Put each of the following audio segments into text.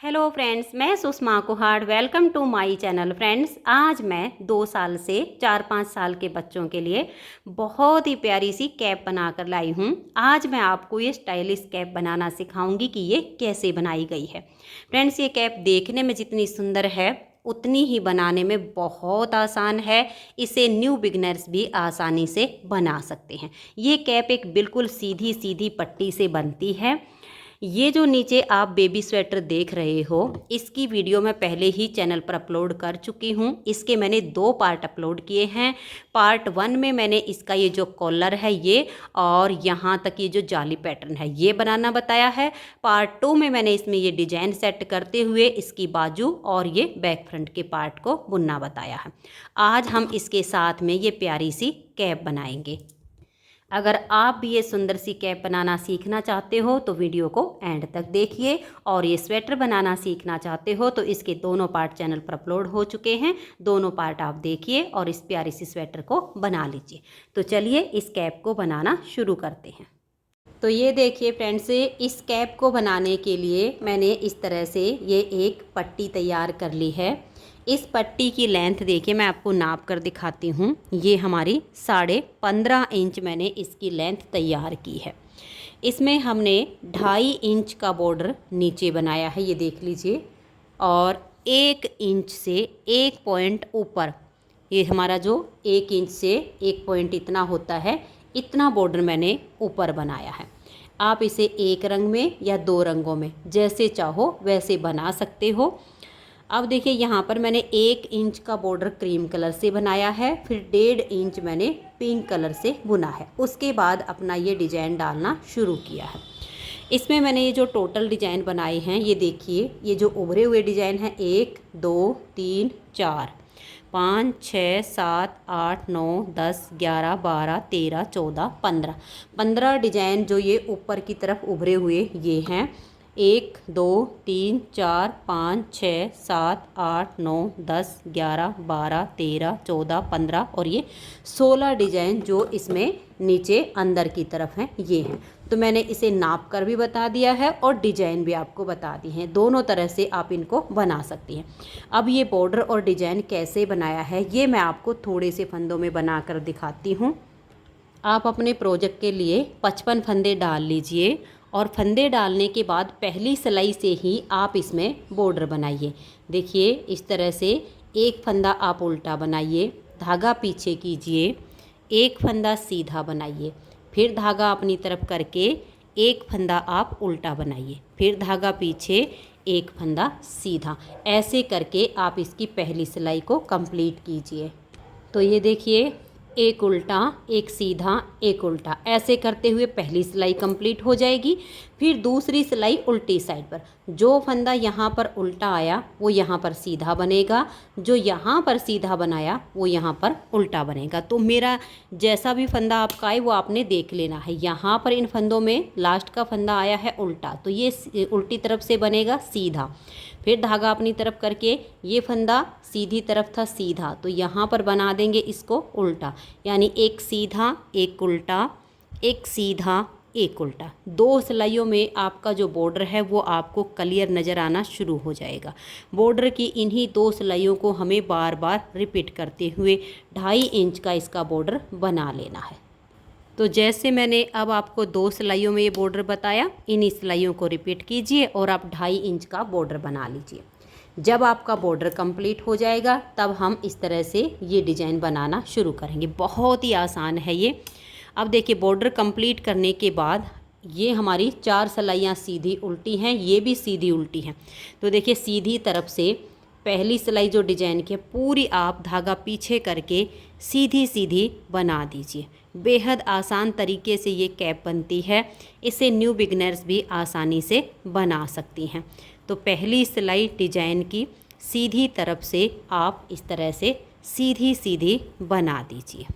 Hello friends, मैं Sushma Kuhad. Welcome to my channel. Friends, आज मैं 2 साल से 4-5 साल के बच्चों के लिए बहुत ही प्यारी सी कैप बना कर लाई हूँ। आज मैं आपको ये स्टाइलिश कैप बनाना सिखाऊंगी कि ये कैसे बनाई गई है। फ्रेंड्स, ये कैप देखने में जितनी सुंदर है उतनी ही बनाने में बहुत आसान है। इसे न्यू बिगनर्स भी आसानी से बना सकते हैं। ये कैप एक बिल्कुल सीधी सीधी पट्टी से बनती है। ये जो नीचे आप बेबी स्वेटर देख रहे हो, इसकी वीडियो मैं पहले ही चैनल पर अपलोड कर चुकी हूँ। इसके मैंने 2 पार्ट अपलोड किए हैं। पार्ट 1 में मैंने इसका ये जो कॉलर है ये और यहाँ तक ये जो जाली पैटर्न है ये बनाना बताया है। पार्ट 2 में मैंने इसमें ये डिजाइन सेट करते हुए इसकी बाजू और ये बैक फ्रंट के पार्ट को बुनना बताया है। आज हम इसके साथ में ये प्यारी सी कैप बनाएंगे। अगर आप भी ये सुंदर सी कैप बनाना सीखना चाहते हो तो वीडियो को एंड तक देखिए, और ये स्वेटर बनाना सीखना चाहते हो तो इसके दोनों पार्ट चैनल पर अपलोड हो चुके हैं। दोनों पार्ट आप देखिए और इस प्यारी सी स्वेटर को बना लीजिए। तो चलिए इस कैप को बनाना शुरू करते हैं। तो ये देखिए फ्रेंड्स, इस कैप को बनाने के लिए मैंने इस तरह से ये एक पट्टी तैयार कर ली है। इस पट्टी की लेंथ देखिए, मैं आपको नाप कर दिखाती हूँ। ये हमारी 15.5 इंच मैंने इसकी लेंथ तैयार की है। इसमें हमने 2.5 इंच का बॉर्डर नीचे बनाया है, ये देख लीजिए, और 1 इंच से 1 पॉइंट ऊपर, ये हमारा जो 1 इंच से 1 पॉइंट इतना होता है, इतना बॉर्डर मैंने ऊपर बनाया है। आप इसे एक रंग में या 2 रंगों में जैसे चाहो वैसे बना सकते हो। अब देखिए, यहाँ पर मैंने 1 इंच का बॉर्डर क्रीम कलर से बनाया है, फिर 1.5 इंच मैंने पिंक कलर से बुना है। उसके बाद अपना ये डिजाइन डालना शुरू किया है। इसमें मैंने ये जो टोटल डिजाइन बनाए हैं, ये देखिए, ये जो उभरे हुए डिजाइन हैं 1 2 3 4 5 6 7 8 9 10 11 12 13 14 15 डिजाइन जो ये ऊपर की तरफ उभरे हुए ये हैं। 1 2 3 4 5 6 7 8 9 10 11 12 13 14 15 और ये 16 डिजाइन जो इसमें नीचे अंदर की तरफ हैं ये हैं। तो मैंने इसे नाप कर भी बता दिया है और डिजाइन भी आपको बता दी हैं। दोनों तरह से आप इनको बना सकती हैं। अब ये बॉर्डर और डिजाइन कैसे बनाया है ये मैं आपको थोड़े से फंदों में बना कर दिखाती हूँ। आप अपने प्रोजेक्ट के लिए 55 फंदे डाल लीजिए और फंदे डालने के बाद पहली सिलाई से ही आप इसमें बॉर्डर बनाइए। देखिए, इस तरह से एक फंदा आप उल्टा बनाइए, धागा पीछे कीजिए, एक फंदा सीधा बनाइए, फिर धागा अपनी तरफ करके एक फंदा आप उल्टा बनाइए, फिर धागा पीछे, एक फंदा सीधा। ऐसे करके आप इसकी पहली सिलाई को कंप्लीट कीजिए। तो ये देखिए, एक उल्टा, एक सीधा, एक उल्टा, ऐसे करते हुए पहली सिलाई कंप्लीट हो जाएगी। फिर दूसरी सिलाई उल्टी साइड पर, जो फंदा यहाँ पर उल्टा आया वो यहाँ पर सीधा बनेगा, जो यहाँ पर सीधा बनाया वो यहाँ पर उल्टा बनेगा। तो मेरा जैसा भी फंदा आपका आए वो आपने देख लेना है। यहाँ पर इन फंदों में लास्ट का फंदा आया है उल्टा, तो ये उल्टी तरफ से बनेगा सीधा। फिर धागा अपनी तरफ करके, ये फंदा सीधी तरफ था सीधा, तो यहाँ पर बना देंगे इसको उल्टा, यानी एक सीधा एक उल्टा, एक सीधा एक उल्टा। 2 सिलाइयों में आपका जो बॉर्डर है वो आपको क्लियर नज़र आना शुरू हो जाएगा। बॉर्डर की इन्हीं 2 सिलाइयों को हमें बार बार रिपीट करते हुए 2.5 इंच का इसका बॉर्डर बना लेना है। तो जैसे मैंने अब आपको 2 सिलाइयों में ये बॉर्डर बताया, इन्हीं सिलाइयों को रिपीट कीजिए और आप 2.5 इंच का बॉर्डर बना लीजिए। जब आपका बॉर्डर कंप्लीट हो जाएगा तब हम इस तरह से ये डिज़ाइन बनाना शुरू करेंगे। बहुत ही आसान है ये। अब देखिए, बॉर्डर कंप्लीट करने के बाद ये हमारी 4 सिलाइयाँ सीधी उल्टी हैं, ये भी सीधी उल्टी हैं। तो देखिए, सीधी तरफ से पहली सिलाई जो डिजाइन की है पूरी आप धागा पीछे करके सीधी सीधी बना दीजिए। बेहद आसान तरीके से ये कैप बनती है। इसे न्यू बिगनर्स भी आसानी से बना सकती हैं। तो पहली सिलाई डिजाइन की सीधी तरफ से आप इस तरह से सीधी सीधी बना दीजिए।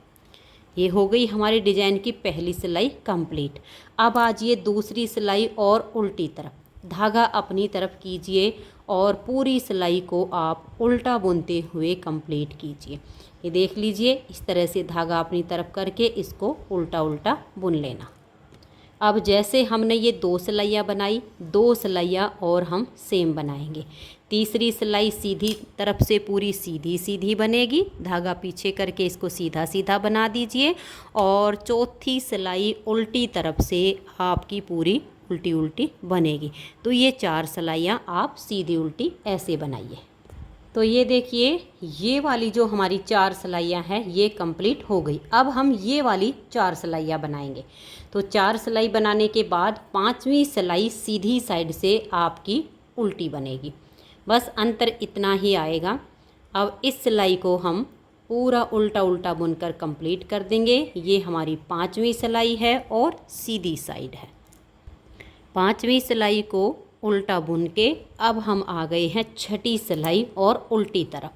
ये हो गई हमारी डिजाइन की पहली सिलाई कंप्लीट। अब आज ये दूसरी सिलाई और उल्टी तरफ, धागा अपनी तरफ कीजिए और पूरी सिलाई को आप उल्टा बुनते हुए कंप्लीट कीजिए। ये देख लीजिए, इस तरह से धागा अपनी तरफ करके इसको उल्टा उल्टा बुन लेना। अब जैसे हमने ये 2 सिलाइयाँ बनाई, 2 सिलाइयाँ और हम सेम बनाएंगे। तीसरी सिलाई सीधी तरफ से पूरी सीधी सीधी बनेगी, धागा पीछे करके इसको सीधा सीधा बना दीजिए। और चौथी सिलाई उल्टी तरफ से आपकी पूरी उल्टी उल्टी बनेगी। तो ये 4 सिलाइयाँ आप सीधी उल्टी ऐसे बनाइए। तो ये देखिए, ये वाली जो हमारी 4 सिलाइयाँ हैं ये कंप्लीट हो गई। अब हम ये वाली 4 सिलाइयाँ बनाएंगे। तो 4 सिलाई बनाने के बाद 5वीं सिलाई सीधी साइड से आपकी उल्टी बनेगी। बस अंतर इतना ही आएगा। अब इस सिलाई को हम पूरा उल्टा उल्टा बुनकर कंप्लीट कर देंगे। ये हमारी 5वीं सिलाई है और सीधी साइड है। 5वीं सिलाई को उल्टा बुन के अब हम आ गए हैं 6ठी सिलाई और उल्टी तरफ।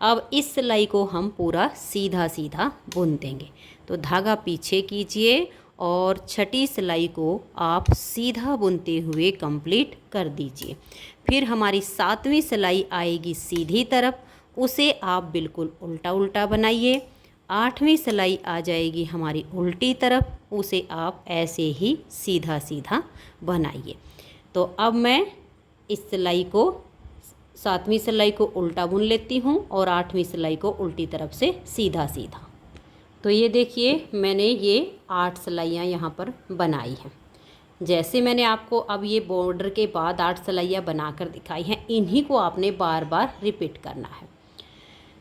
अब इस सिलाई को हम पूरा सीधा सीधा बुन देंगे। तो धागा पीछे कीजिए और 6ठी सिलाई को आप सीधा बुनते हुए कंप्लीट कर दीजिए। फिर हमारी 7वीं सिलाई आएगी सीधी तरफ, उसे आप बिल्कुल उल्टा उल्टा बनाइए। 8वीं सिलाई आ जाएगी हमारी उल्टी तरफ, उसे आप ऐसे ही सीधा सीधा बनाइए। तो अब मैं इस सिलाई को 7वीं सिलाई को उल्टा बुन लेती हूँ और 8वीं सिलाई को उल्टी तरफ से सीधा सीधा। तो ये देखिए, मैंने ये 8 सिलाइयाँ यहाँ पर बनाई हैं। जैसे मैंने आपको अब ये बॉर्डर के बाद 8 सिलाइयाँ बनाकर दिखाई हैं, इन्हीं को आपने बार बार रिपीट करना है।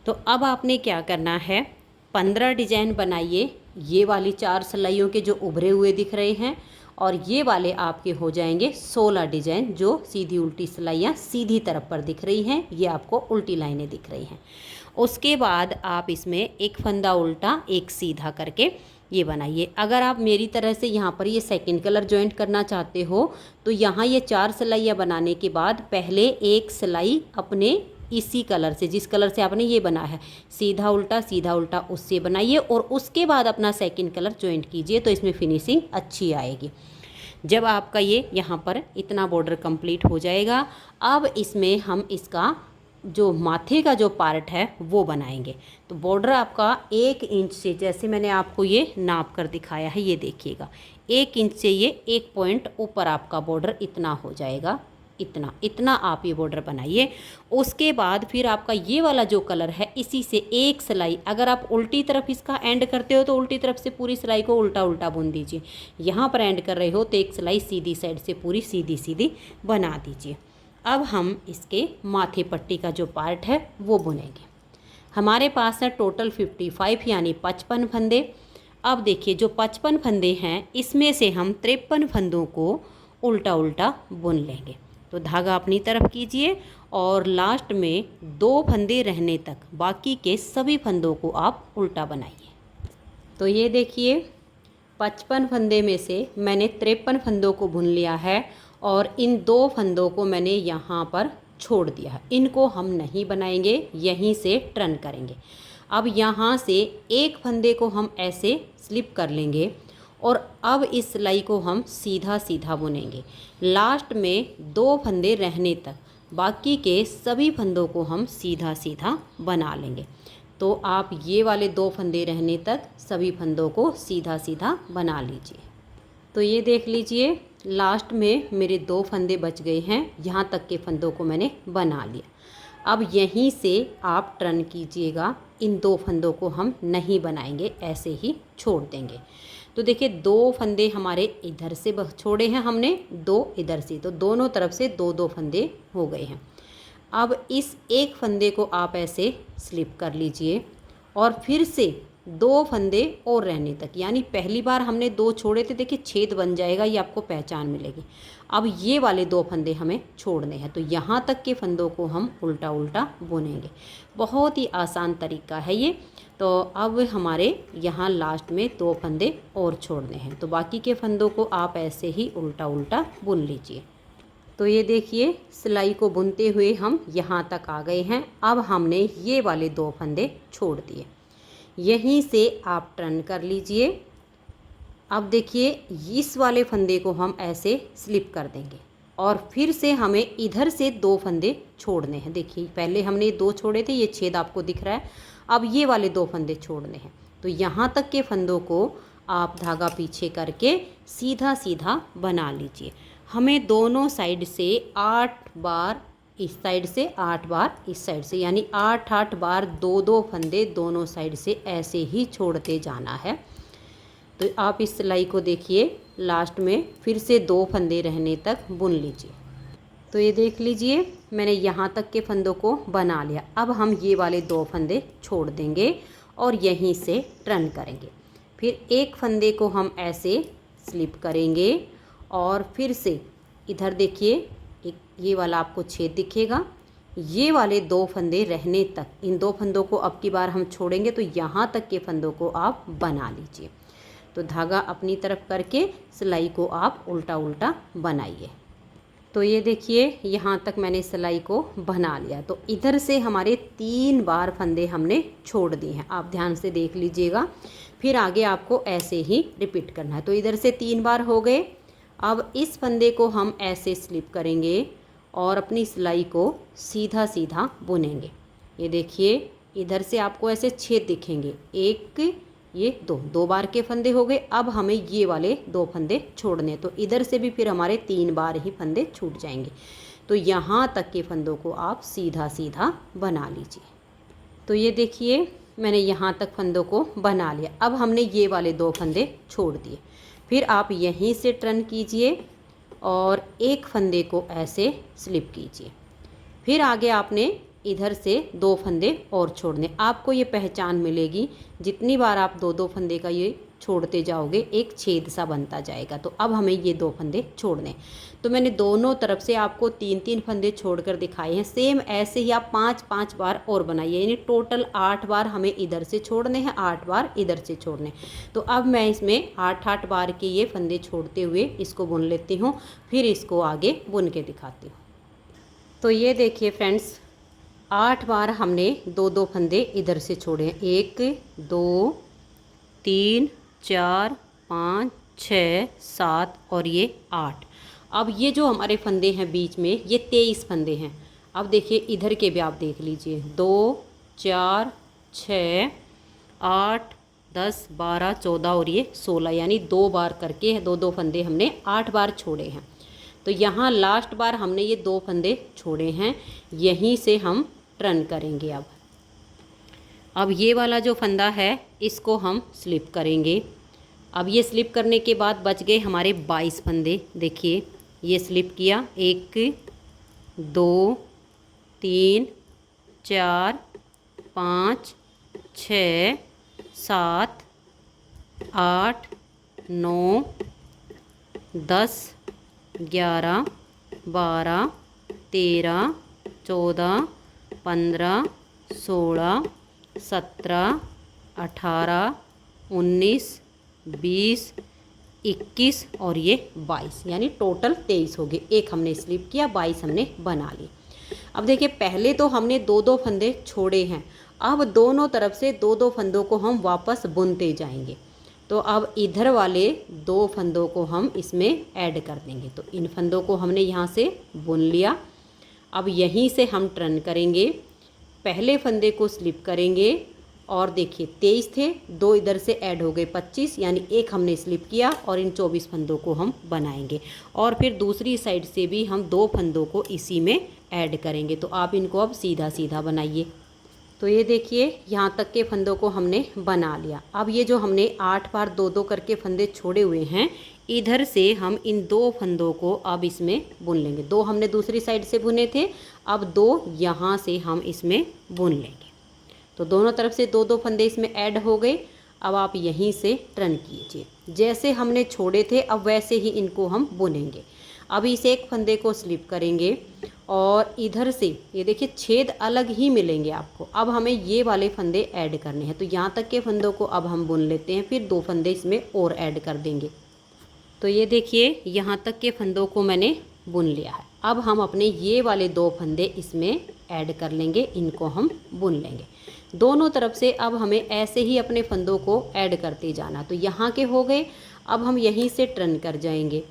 तो अब आपने क्या करना है, 15 डिजाइन बनाइए। ये वाली 4 सिलाइयों के जो उभरे हुए दिख रहे हैं, और ये वाले आपके हो जाएंगे 16 डिजाइन जो सीधी उल्टी सिलाइयाँ सीधी तरफ पर दिख रही हैं, ये आपको उल्टी लाइनें दिख रही हैं। उसके बाद आप इसमें एक फंदा उल्टा एक सीधा करके ये बनाइए। अगर आप मेरी तरह से यहाँ पर ये सेकंड कलर जॉइंट करना चाहते हो तो यहाँ ये 4 सिलाइयाँ बनाने के बाद पहले एक सिलाई अपने इसी कलर से, जिस कलर से आपने ये बना है, सीधा उल्टा उससे बनाइए और उसके बाद अपना सेकंड कलर जॉइंट कीजिए। तो इसमें फिनिशिंग अच्छी आएगी। जब आपका ये यहाँ पर इतना बॉर्डर कंप्लीट हो जाएगा, अब इसमें हम इसका जो माथे का जो पार्ट है वो बनाएंगे। तो बॉर्डर आपका 1 इंच से, जैसे मैंने आपको ये नाप कर दिखाया है, ये देखिएगा 1 इंच से ये 1 पॉइंट ऊपर आपका बॉर्डर इतना हो जाएगा। इतना आप ये बॉर्डर बनाइए। उसके बाद फिर आपका ये वाला जो कलर है, इसी से एक सिलाई, अगर आप उल्टी तरफ इसका एंड करते हो तो उल्टी तरफ से पूरी सिलाई को उल्टा उल्टा बुन दीजिए। यहाँ पर एंड कर रहे हो तो एक सिलाई सीधी साइड से पूरी सीधी सीधी बना दीजिए। अब हम इसके माथे पट्टी का जो पार्ट है वो बुनेंगे। हमारे पास है टोटल 55 यानी 55 फंदे। अब देखिए, जो 55 फंदे हैं इसमें से हम 53 फंदों को उल्टा उल्टा बुन लेंगे। तो धागा अपनी तरफ कीजिए और लास्ट में 2 फंदे रहने तक बाकी के सभी फंदों को आप उल्टा बनाइए। तो ये देखिए, 55 फंदे में से मैंने 53 फंदों को बुन लिया है और इन 2 फंदों को मैंने यहाँ पर छोड़ दिया है। इनको हम नहीं बनाएंगे, यहीं से टर्न करेंगे। अब यहाँ से एक फंदे को हम ऐसे स्लिप कर लेंगे और अब इस सिलाई को हम सीधा सीधा बुनेंगे। लास्ट में 2 फंदे रहने तक बाकी के सभी फंदों को हम सीधा सीधा बना लेंगे। तो आप ये वाले 2 फंदे रहने तक सभी फंदों को सीधा सीधा बना लीजिए। तो ये देख लीजिए, लास्ट में मेरे 2 फंदे बच गए हैं, यहाँ तक के फंदों को मैंने बना लिया। अब यहीं से आप टर्न कीजिएगा। इन 2 फंदों को हम नहीं बनाएंगे, ऐसे ही छोड़ देंगे। तो देखिए, 2 फंदे हमारे इधर से छोड़े हैं हमने, 2 इधर से, तो दोनों तरफ से 2-2 फंदे हो गए हैं। अब इस एक फंदे को आप ऐसे स्लिप कर लीजिए और फिर से 2 फंदे और रहने तक, यानी पहली बार हमने 2 छोड़े थे, देखिए छेद बन जाएगा, ये आपको पहचान मिलेगी। अब ये वाले 2 फंदे हमें छोड़ने हैं, तो यहाँ तक के फंदों को हम उल्टा उल्टा बुनेंगे। बहुत ही आसान तरीका है ये। तो अब हमारे यहाँ लास्ट में 2 फंदे और छोड़ने हैं, तो बाकी के फंदों को आप ऐसे ही उल्टा उल्टा बुन लीजिए। तो ये देखिए, सिलाई को बुनते हुए हम यहाँ तक आ गए हैं। अब हमने ये वाले 2 फंदे छोड़ दिए, यहीं से आप टर्न कर लीजिए। अब देखिए, इस वाले फंदे को हम ऐसे स्लिप कर देंगे और फिर से हमें इधर से 2 फंदे छोड़ने हैं। देखिए, पहले हमने 2 छोड़े थे, ये छेद आपको दिख रहा है। अब ये वाले 2 फंदे छोड़ने हैं, तो यहाँ तक के फंदों को आप धागा पीछे करके सीधा सीधा बना लीजिए। हमें दोनों साइड से 8 बार इस साइड से 8 बार इस साइड से, यानी 8 बार 2 फंदे दोनों साइड से ऐसे ही छोड़ते जाना है। तो आप इस सिलाई को देखिए, लास्ट में फिर से 2 फंदे रहने तक बुन लीजिए। तो ये देख लीजिए, मैंने यहाँ तक के फंदों को बना लिया। अब हम ये वाले 2 फंदे छोड़ देंगे और यहीं से टर्न करेंगे। फिर एक फंदे को हम ऐसे स्लिप करेंगे और फिर से इधर देखिए, एक ये वाला आपको छेद दिखेगा। ये वाले 2 फंदे रहने तक, इन 2 फंदों को अब की बार हम छोड़ेंगे तो यहाँ तक के फंदों को आप बना लीजिए। तो धागा अपनी तरफ करके सिलाई को आप उल्टा उल्टा बनाइए। तो ये देखिए, यहाँ तक मैंने सिलाई को बना लिया। तो इधर से हमारे 3 बार फंदे हमने छोड़ दिए हैं, आप ध्यान से देख लीजिएगा। फिर आगे आपको ऐसे ही रिपीट करना है। तो इधर से 3 बार हो गए। अब इस फंदे को हम ऐसे स्लिप करेंगे और अपनी सिलाई को सीधा सीधा बुनेंगे। ये देखिए, इधर से आपको ऐसे छेद दिखेंगे, एक ये 2 बार के फंदे हो गए। अब हमें ये वाले 2 फंदे छोड़ने, तो इधर से भी फिर हमारे 3 बार ही फंदे छूट जाएंगे। तो यहाँ तक के फंदों को आप सीधा सीधा बना लीजिए। तो ये देखिए, मैंने यहाँ तक फंदों को बना लिया। अब हमने ये वाले 2 फंदे छोड़ दिए। फिर आप यहीं से टर्न कीजिए और एक फंदे को ऐसे स्लिप कीजिए। फिर आगे आपने इधर से 2 फंदे और छोड़ने। आपको ये पहचान मिलेगी, जितनी बार आप 2 फंदे का ये छोड़ते जाओगे एक छेद सा बनता जाएगा। तो अब हमें ये 2 फंदे छोड़ने। तो मैंने दोनों तरफ से आपको 3 फंदे छोड़कर दिखाए हैं। सेम ऐसे ही आप 5 बार और बनाइए, यानी टोटल 8 बार हमें इधर से छोड़ने हैं, 8 बार इधर से छोड़ने। तो अब मैं इसमें 8 बार के ये फंदे छोड़ते हुए इसको बुन लेती हूँ, फिर इसको आगे बुन के दिखाती हूँ। तो ये देखिए फ्रेंड्स, 8 बार हमने 2 फंदे इधर से छोड़े हैं। 1 2 3 4 5 6 7 और ये 8। अब ये जो हमारे फंदे हैं बीच में, ये 23 फंदे हैं। अब देखिए इधर के भी आप देख लीजिए, 2 4 6 8 10 12 14 और ये 16, यानी 2 बार करके 2 फंदे हमने 8 बार छोड़े हैं। तो यहाँ लास्ट बार हमने ये 2 फंदे छोड़े हैं, यहीं से हम टर्न करेंगे। अब ये वाला जो फंदा है इसको हम स्लिप करेंगे। अब ये स्लिप करने के बाद बच गए हमारे 22 फंदे। देखिए, ये स्लिप किया, 1 2 3 4 5 6 7 8 9 10 11 12 13 14 15 16 17 18 19 20 21 और ये 22, यानी टोटल 23 हो गए। एक हमने स्लिप किया, 22 हमने बना ली। अब देखिए, पहले तो हमने 2 फंदे छोड़े हैं। अब दोनों तरफ से 2 फंदों को हम वापस बुनते जाएंगे। तो अब इधर वाले 2 फंदों को हम इसमें ऐड कर देंगे। तो इन फंदों को हमने यहाँ से बुन लिया। अब यहीं से हम टर्न करेंगे, पहले फंदे को स्लिप करेंगे और देखिए 23 थे, 2 इधर से ऐड हो गए 25, यानी एक हमने स्लिप किया और इन 24 फंदों को हम बनाएंगे। और फिर दूसरी साइड से भी हम 2 फंदों को इसी में ऐड करेंगे। तो आप इनको अब सीधा सीधा बनाइए। तो ये देखिए, यहाँ तक के फंदों को हमने बना लिया। अब ये जो हमने 8 बार 2 करके फंदे छोड़े हुए हैं, इधर से हम इन 2 फंदों को अब इसमें बुन लेंगे। 2 हमने दूसरी साइड से बुने थे, अब 2 यहाँ से हम इसमें बुन लेंगे। तो दोनों तरफ से 2 फंदे इसमें ऐड हो गए। अब आप यहीं से टर्न कीजिए, जैसे हमने छोड़े थे अब वैसे ही इनको हम बुनेंगे। अब इस एक फंदे को स्लिप करेंगे और इधर से ये देखिए छेद अलग ही मिलेंगे आपको। अब हमें ये वाले फंदे ऐड करने हैं। तो यहाँ तक के फंदों को अब हम बुन लेते हैं, फिर 2 फंदे इसमें और ऐड कर देंगे। तो ये देखिए, यहाँ तक के फंदों को मैंने बुन लिया है। अब हम अपने ये वाले 2 फंदे इसमें ऐड कर लेंगे, इनको हम बुन लेंगे। दोनों तरफ से अब हमें ऐसे ही अपने फंदों को ऐड करते जाना। तो यहाँ के हो गए, अब हम यहीं से टर्न कर जाएंगे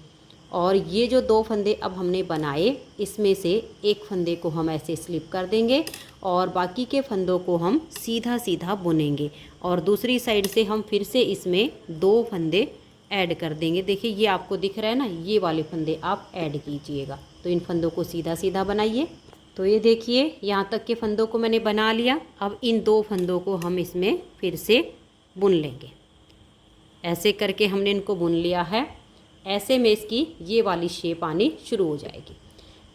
और ये जो 2 फंदे अब हमने बनाए, इसमें से एक फंदे को हम ऐसे स्लिप कर देंगे और बाकी के फंदों को हम सीधा सीधा बुनेंगे और दूसरी साइड से हम फिर से इसमें 2 फंदे ऐड कर देंगे। देखिए ये आपको दिख रहा है ना, ये वाले फंदे आप ऐड कीजिएगा। तो इन फंदों को सीधा सीधा बनाइए। तो ये देखिए यहाँ तक के फंदों को मैंने बना लिया। अब इन 2 फंदों को हम इसमें फिर से बुन लेंगे। ऐसे करके हमने इनको बुन लिया है। ऐसे में इसकी ये वाली शेप आनी शुरू हो जाएगी।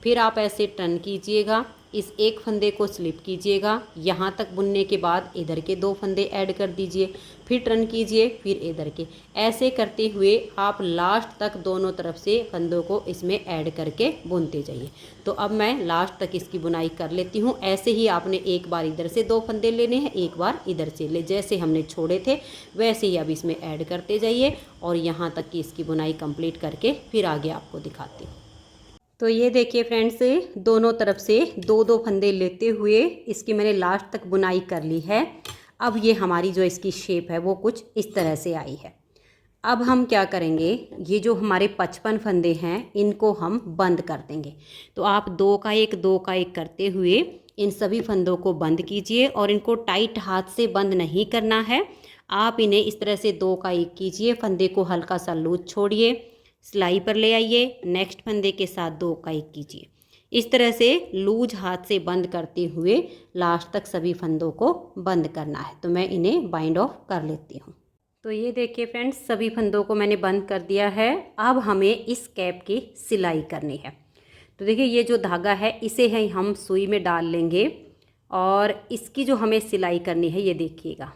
फिर आप ऐसे टर्न कीजिएगा, इस एक फंदे को स्लिप कीजिएगा, यहाँ तक बुनने के बाद इधर के 2 फंदे ऐड कर दीजिए, फिर टर्न कीजिए, फिर इधर के। ऐसे करते हुए आप लास्ट तक दोनों तरफ से फंदों को इसमें ऐड करके बुनते जाइए। तो अब मैं लास्ट तक इसकी बुनाई कर लेती हूँ। ऐसे ही आपने एक बार इधर से 2 फंदे लेने हैं, एक बार इधर से ले, जैसे हमने छोड़े थे वैसे ही अब इसमें ऐड करते जाइए और यहाँ तक की इसकी बुनाई कंप्लीट करके फिर आगे आपको दिखाती हूँ। तो ये देखिए फ्रेंड्स, दोनों तरफ से 2-2 फंदे लेते हुए इसकी मैंने लास्ट तक बुनाई कर ली है। अब ये हमारी जो इसकी शेप है वो कुछ इस तरह से आई है। अब हम क्या करेंगे, ये जो हमारे 55 फंदे हैं इनको हम बंद कर देंगे। तो आप 2 का 1 2 का 1 करते हुए इन सभी फंदों को बंद कीजिए और इनको टाइट हाथ से बंद नहीं करना है। आप इन्हें इस तरह से 2 का 1 कीजिए, फंदे को हल्का सा लूज छोड़िए, सिलाई पर ले आइए, नेक्स्ट फंदे के साथ 2 का 1 कीजिए। इस तरह से लूज हाथ से बंद करते हुए लास्ट तक सभी फंदों को बंद करना है। तो मैं इन्हें बाइंड ऑफ कर लेती हूँ। तो ये देखिए फ्रेंड्स, सभी फंदों को मैंने बंद कर दिया है। अब हमें इस कैप की सिलाई करनी है। तो देखिए ये जो धागा है इसे है हम सुई में डाल लेंगे और इसकी जो हमें सिलाई करनी है, ये देखिएगा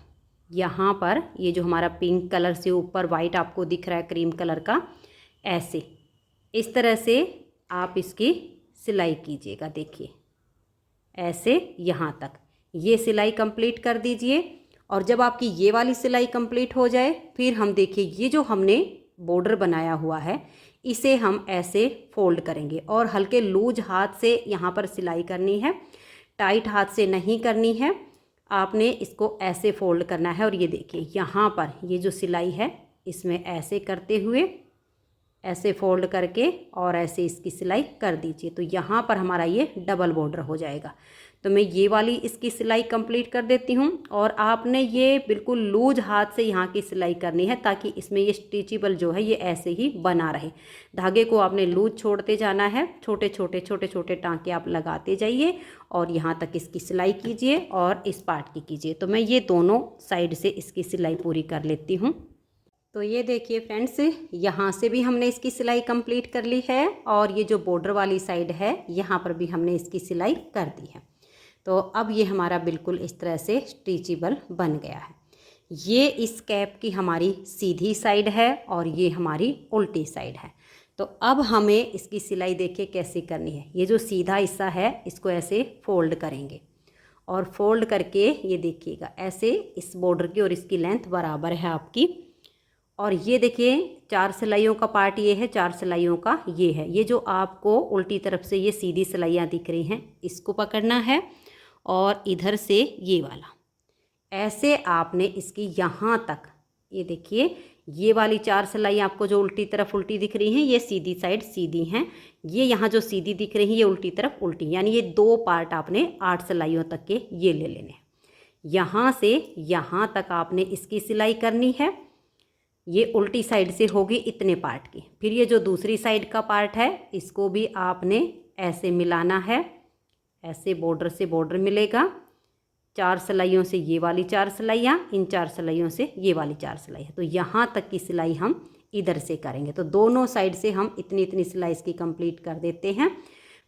यहाँ पर ये जो हमारा पिंक कलर से ऊपर वाइट आपको दिख रहा है क्रीम कलर का, ऐसे इस तरह से आप इसकी सिलाई कीजिएगा। देखिए ऐसे यहाँ तक ये सिलाई कंप्लीट कर दीजिए और जब आपकी ये वाली सिलाई कंप्लीट हो जाए फिर हम देखिए ये जो हमने बॉर्डर बनाया हुआ है इसे हम ऐसे फोल्ड करेंगे और हल्के लूज हाथ से यहाँ पर सिलाई करनी है, टाइट हाथ से नहीं करनी है। आपने इसको ऐसे फोल्ड करना है और ये देखिए यहाँ पर ये जो सिलाई है इसमें ऐसे करते हुए ऐसे फोल्ड करके और ऐसे इसकी सिलाई कर दीजिए। तो यहाँ पर हमारा ये डबल बॉर्डर हो जाएगा। तो मैं ये वाली इसकी सिलाई कंप्लीट कर देती हूँ और आपने ये बिल्कुल लूज हाथ से यहाँ की सिलाई करनी है ताकि इसमें ये स्टिचेबल जो है ये ऐसे ही बना रहे। धागे को आपने लूज छोड़ते जाना है, छोटे छोटे टाँके आप लगाते जाइए और यहाँ तक इसकी सिलाई कीजिए और इस पार्ट की कीजिए। तो मैं ये दोनों साइड से इसकी सिलाई पूरी कर लेती हूँ। तो ये देखिए फ्रेंड्स, यहाँ से भी हमने इसकी सिलाई कंप्लीट कर ली है और ये जो बॉर्डर वाली साइड है यहाँ पर भी हमने इसकी सिलाई कर दी है। तो अब ये हमारा बिल्कुल इस तरह से स्टिचेबल बन गया है। ये इस कैप की हमारी सीधी साइड है और ये हमारी उल्टी साइड है। तो अब हमें इसकी सिलाई देखिए कैसे करनी है। ये जो सीधा हिस्सा है इसको ऐसे फोल्ड करेंगे और फोल्ड करके ये देखिएगा ऐसे इस बॉर्डर की और इसकी लेंथ बराबर है आपकी। और ये देखिए 4 सिलाइयों का पार्ट ये है, 4 सिलाइयों का ये है। ये जो आपको उल्टी तरफ से ये सीधी सिलाइयाँ दिख रही हैं इसको पकड़ना है और इधर से ये वाला ऐसे आपने इसकी यहाँ तक, ये देखिए ये वाली 4 सिलाइयाँ आपको जो उल्टी तरफ उल्टी दिख रही हैं ये सीधी साइड सीधी हैं, ये यहाँ जो सीधी दिख रही हैं ये उल्टी तरफ उल्टी, यानी ये 2 पार्ट आपने 8 सिलाइयों तक के ये ले लेने हैं। यहाँ से यहाँ तक आपने इसकी सिलाई करनी है। ये उल्टी साइड से होगी इतने पार्ट की। फिर ये जो दूसरी साइड का पार्ट है इसको भी आपने ऐसे मिलाना है, ऐसे बॉर्डर से बॉर्डर मिलेगा। 4 सिलाइयों से ये वाली 4 सिलाइयाँ, इन 4 सिलाइयों से ये वाली 4 सिलाइयाँ। तो यहाँ तक की सिलाई हम इधर से करेंगे। तो दोनों साइड से हम इतनी इतनी सिलाई इसकी कंप्लीट कर देते हैं।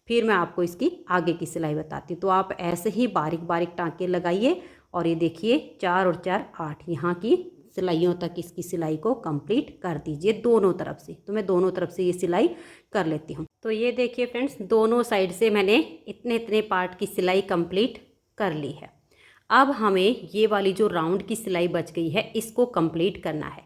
फिर मैं आपको इसकी आगे की सिलाई बताती हूँ। तो आप ऐसे ही बारीक बारीक टाँके लगाइए और ये देखिए 4 और 4 8 यहाँ की सिलाइयों तक इसकी सिलाई को कंप्लीट कर दीजिए दोनों तरफ से। तो मैं दोनों तरफ से ये सिलाई कर लेती हूँ। तो ये देखिए फ्रेंड्स, दोनों साइड से मैंने इतने इतने पार्ट की सिलाई कंप्लीट कर ली है। अब हमें ये वाली जो राउंड की सिलाई बच गई है इसको कंप्लीट करना है।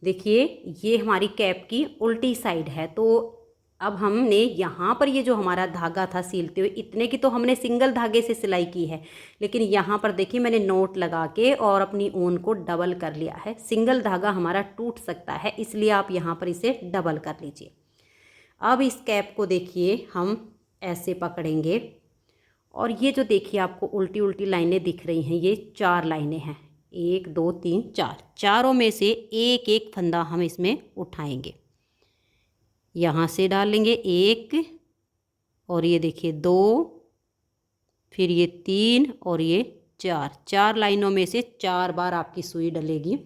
देखिए ये हमारी कैप की उल्टी साइड है। तो अब हमने यहाँ पर ये जो हमारा धागा था सीलते हुए इतने की तो हमने सिंगल धागे से सिलाई की है, लेकिन यहाँ पर देखिए मैंने नोट लगा के और अपनी ऊन को डबल कर लिया है। सिंगल धागा हमारा टूट सकता है, इसलिए आप यहाँ पर इसे डबल कर लीजिए। अब इस कैप को देखिए हम ऐसे पकड़ेंगे और ये जो देखिए आपको उल्टी उल्टी लाइनें दिख रही हैं, ये 4 लाइनें हैं, 1 2 3 4, चारों में से एक एक फंदा हम इसमें उठाएंगे। यहाँ से डालेंगे 1 और ये देखिए 2, फिर ये 3 और ये 4, 4 लाइनों में से 4 बार आपकी सुई डलेगी।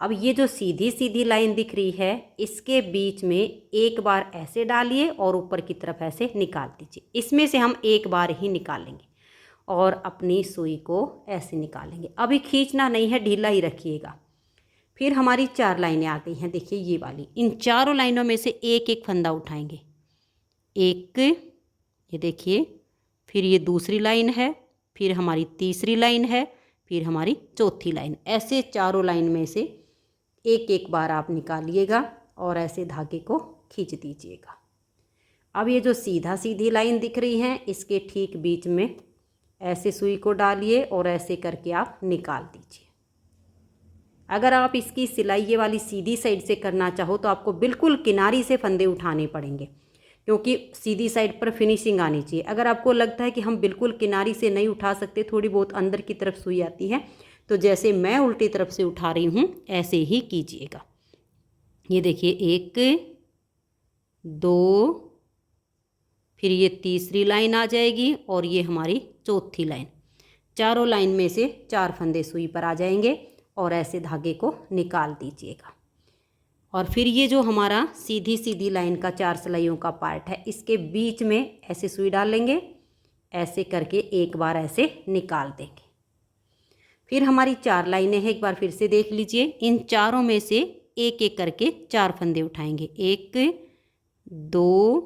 अब ये जो सीधी सीधी लाइन दिख रही है, इसके बीच में एक बार ऐसे डालिए और ऊपर की तरफ ऐसे निकाल दीजिए। इसमें से हम एक बार ही निकालेंगे और अपनी सुई को ऐसे निकालेंगे। अभी खींचना नहीं है, ढीला ही रखिएगा। फिर हमारी 4 लाइनें आ गई हैं, देखिए ये वाली। इन चारों लाइनों में से एक एक फंदा उठाएंगे, एक, ये देखिए, फिर ये दूसरी लाइन है, फिर हमारी तीसरी लाइन है, फिर हमारी चौथी लाइन। ऐसे चारों लाइन में से एक एक बार आप निकालिएगा और ऐसे धागे को खींच दीजिएगा। अब ये जो सीधा सीधी लाइन दिख रही है, इसके ठीक बीच में ऐसे सुई को डालिए और ऐसे करके आप निकाल दीजिए। अगर आप इसकी सिलाई ये वाली सीधी साइड से करना चाहो तो आपको बिल्कुल किनारी से फंदे उठाने पड़ेंगे, क्योंकि सीधी साइड पर फिनिशिंग आनी चाहिए। अगर आपको लगता है कि हम बिल्कुल किनारी से नहीं उठा सकते, थोड़ी बहुत अंदर की तरफ सुई आती है, तो जैसे मैं उल्टी तरफ से उठा रही हूँ ऐसे ही कीजिएगा। ये देखिए 1 2, फिर ये तीसरी लाइन आ जाएगी और ये हमारी चौथी लाइन। चारों लाइन में से 4 फंदे सुई पर आ जाएंगे और ऐसे धागे को निकाल दीजिएगा। और फिर ये जो हमारा सीधी सीधी लाइन का 4 सिलाइयों का पार्ट है, इसके बीच में ऐसे सुई डाल लेंगे, ऐसे करके एक बार ऐसे निकाल देंगे। फिर हमारी 4 लाइनें हैं, एक बार फिर से देख लीजिए। इन चारों में से एक एक करके 4 फंदे उठाएंगे, 1 2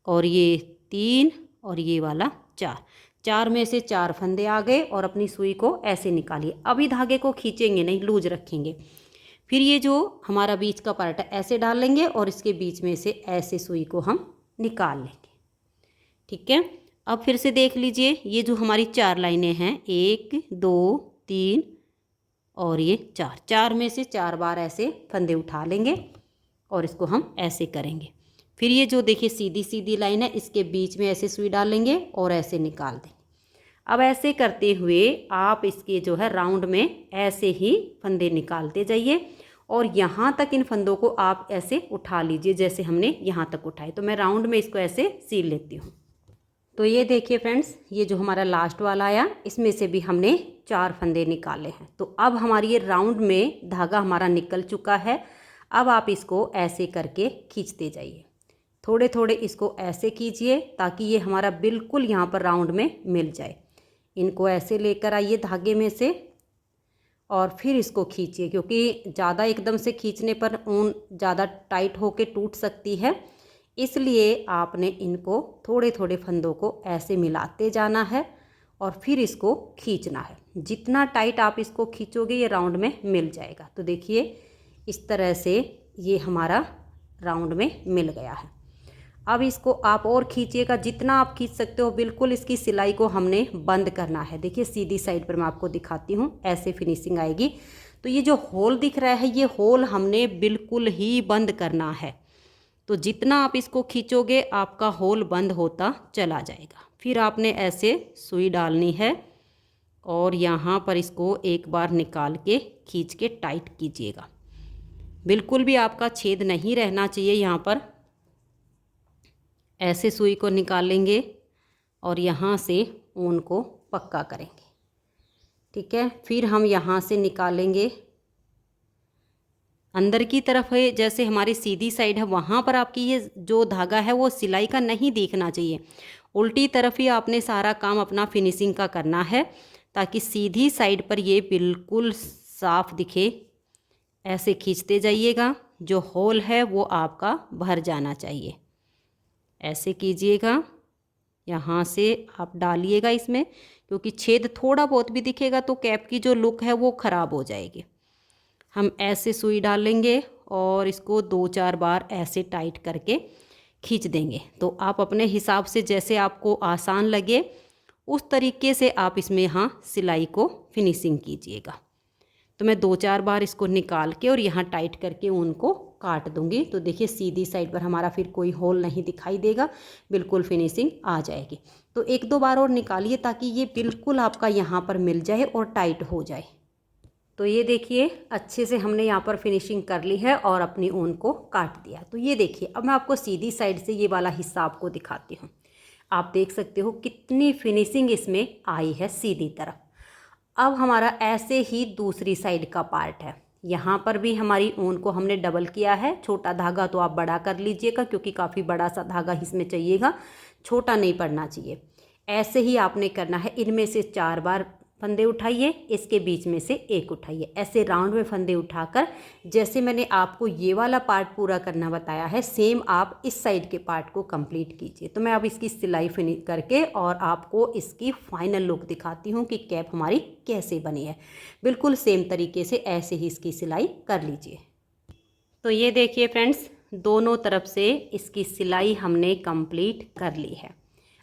और ये 3 और ये वाला 4, 4 में से 4 फंदे आ गए और अपनी सुई को ऐसे निकालिए। अभी धागे को खींचेंगे नहीं, लूज रखेंगे। फिर ये जो हमारा बीच का पार्ट है ऐसे डाल लेंगे और इसके बीच में से ऐसे सुई को हम निकाल लेंगे। ठीक है, अब फिर से देख लीजिए, ये जो हमारी 4 लाइनें हैं, 1 2 3 और ये 4, 4 में से 4 बार ऐसे फंदे उठा लेंगे और इसको हम ऐसे करेंगे। फिर ये जो देखिए सीधी सीधी लाइन है, इसके बीच में ऐसे सुई डालेंगे और ऐसे निकाल देंगे। अब ऐसे करते हुए आप इसके जो है राउंड में ऐसे ही फंदे निकालते जाइए और यहाँ तक इन फंदों को आप ऐसे उठा लीजिए जैसे हमने यहाँ तक उठाए। तो मैं राउंड में इसको ऐसे सील लेती हूँ। तो ये देखिए फ्रेंड्स, ये जो हमारा लास्ट वाला आया, इसमें से भी हमने 4 फंदे निकाले हैं। तो अब हमारी ये राउंड में धागा हमारा निकल चुका है। अब आप इसको ऐसे करके खींचते जाइए, थोड़े थोड़े इसको ऐसे कीजिए ताकि ये हमारा बिल्कुल यहाँ पर राउंड में मिल जाए। इनको ऐसे लेकर आइए धागे में से और फिर इसको खींचिए, क्योंकि ज़्यादा एकदम से खींचने पर ऊन ज़्यादा टाइट होके टूट सकती है, इसलिए आपने इनको थोड़े थोड़े फंदों को ऐसे मिलाते जाना है और फिर इसको खींचना है। जितना टाइट आप इसको खींचोगे ये राउंड में मिल जाएगा। तो देखिए इस तरह से ये हमारा राउंड में मिल गया है। अब इसको आप और खींचिएगा, जितना आप खींच सकते हो। बिल्कुल इसकी सिलाई को हमने बंद करना है। देखिए सीधी साइड पर मैं आपको दिखाती हूँ, ऐसे फिनिशिंग आएगी। तो ये जो होल दिख रहा है, ये होल हमने बिल्कुल ही बंद करना है। तो जितना आप इसको खींचोगे आपका होल बंद होता चला जाएगा। फिर आपने ऐसे सुई डालनी है और यहाँ पर इसको एक बार निकाल के खींच के टाइट कीजिएगा। बिल्कुल भी आपका छेद नहीं रहना चाहिए। यहाँ पर ऐसे सुई को निकालेंगे और यहाँ से ऊन को पक्का करेंगे। ठीक है, फिर हम यहाँ से निकालेंगे अंदर की तरफ है, जैसे हमारी सीधी साइड है वहाँ पर आपकी ये जो धागा है वो सिलाई का नहीं दिखना चाहिए। उल्टी तरफ ही आपने सारा काम अपना फिनिशिंग का करना है ताकि सीधी साइड पर ये बिल्कुल साफ दिखे। ऐसे खींचते जाइएगा, जो होल है वो आपका भर जाना चाहिए। ऐसे कीजिएगा, यहाँ से आप डालिएगा इसमें, क्योंकि छेद थोड़ा बहुत भी दिखेगा तो कैप की जो लुक है वो ख़राब हो जाएगी। हम ऐसे सुई डालेंगे और इसको 2-4 बार ऐसे टाइट करके खींच देंगे। तो आप अपने हिसाब से जैसे आपको आसान लगे उस तरीके से आप इसमें यहाँ सिलाई को फिनिशिंग कीजिएगा। तो मैं 2-4 बार इसको निकाल के और यहाँ टाइट करके ऊन को काट दूंगी तो देखिए सीधी साइड पर हमारा फिर कोई होल नहीं दिखाई देगा, बिल्कुल फिनिशिंग आ जाएगी। तो एक दो बार और निकालिए ताकि ये बिल्कुल आपका यहाँ पर मिल जाए और टाइट हो जाए। तो ये देखिए अच्छे से हमने यहाँ पर फिनिशिंग कर ली है और अपनी ऊन को काट दिया। तो ये देखिए अब मैं आपको सीधी साइड से ये वाला हिस्सा आपको दिखाती हूँ। आप देख सकते हो कितनी फिनिशिंग इसमें आई है सीधी तरफ। अब हमारा ऐसे ही दूसरी साइड का पार्ट है। यहाँ पर भी हमारी ऊन को हमने डबल किया है। छोटा धागा तो आप बड़ा कर लीजिएगा क्योंकि काफ़ी बड़ा सा धागा इसमें चाहिएगा, छोटा नहीं पड़ना चाहिए। ऐसे ही आपने करना है। इनमें से 4 बार फंदे उठाइए, इसके बीच में से एक उठाइए, ऐसे राउंड में फंदे उठाकर जैसे मैंने आपको ये वाला पार्ट पूरा करना बताया है सेम आप इस साइड के पार्ट को कंप्लीट कीजिए। तो मैं अब इसकी सिलाई फिनिश करके और आपको इसकी फाइनल लुक दिखाती हूँ कि कैप हमारी कैसे बनी है। बिल्कुल सेम तरीके से ऐसे ही इसकी सिलाई कर लीजिए। तो ये देखिए फ्रेंड्स, दोनों तरफ से इसकी सिलाई हमने कंप्लीट कर ली है।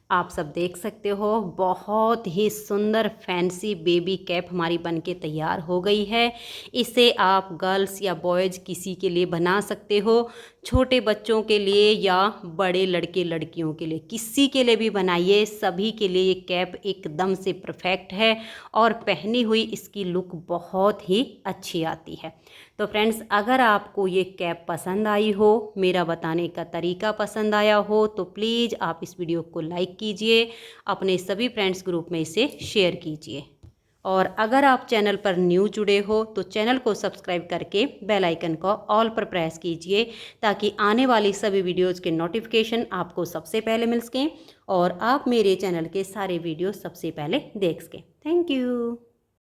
आप सब देख सकते हो बहुत ही सुंदर फैंसी बेबी कैप हमारी बनके तैयार हो गई है। इसे आप गर्ल्स या बॉयज़ किसी के लिए बना सकते हो, छोटे बच्चों के लिए या बड़े लड़के लड़कियों के लिए, किसी के लिए भी बनाइए, सभी के लिए ये कैप एकदम से परफेक्ट है और पहनी हुई इसकी लुक बहुत ही अच्छी आती है। तो फ्रेंड्स, अगर आपको ये कैप पसंद आई हो, मेरा बताने का तरीका पसंद आया हो, तो प्लीज़ आप इस वीडियो को लाइक कीजिए, अपने सभी फ्रेंड्स ग्रुप में इसे शेयर कीजिए। और अगर आप चैनल पर न्यू जुड़े हो तो चैनल को सब्सक्राइब करके बेल आइकन को ऑल पर प्रेस कीजिए ताकि आने वाली सभी वीडियोज़ के नोटिफिकेशन आपको सबसे पहले मिल सकें और आप मेरे चैनल के सारे वीडियो सबसे पहले देख सकें। Thank you.